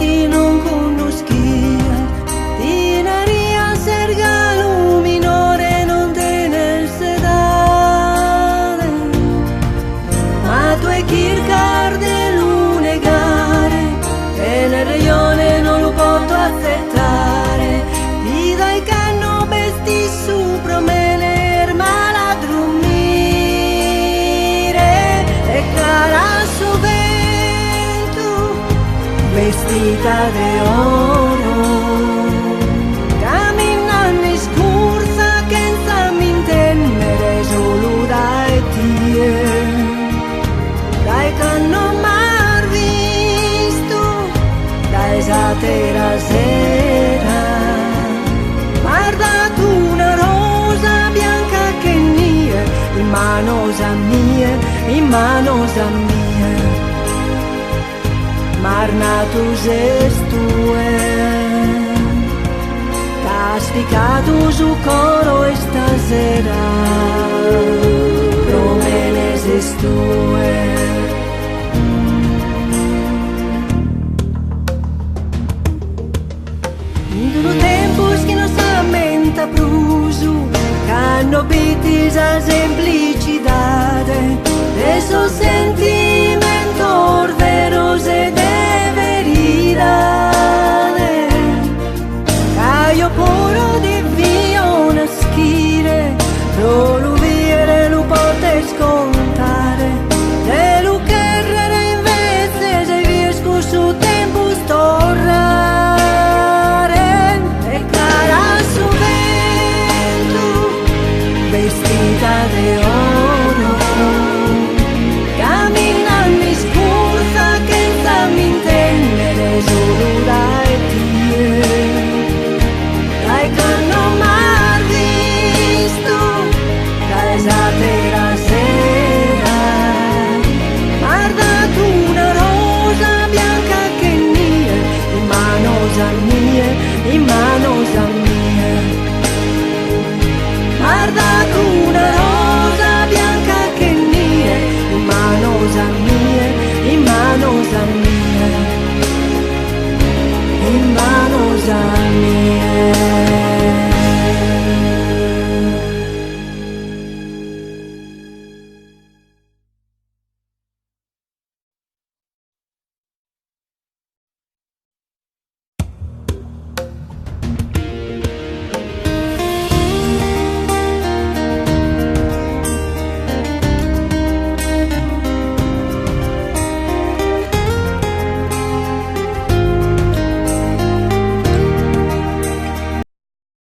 ti non conosquia, ti naria serga luminore non te ne sedare, ma tu è Kierkegaard lo negare, e nel rione non lo posso accettare, ti dai canno vesti su promener mala dormire, e cara su vento vestita de oro, camminando in scursa che senza intendere solo dai tie, dai canno mar visto, dai satera sera, guarda tu una rosa bianca che nie, in manos a mie, in manos a mie. Marnatus estue, casticatus su coro stasera, promenes estue. In duro tempus che non s'ammenta prusu, canno bitis a semplicidade, e so senti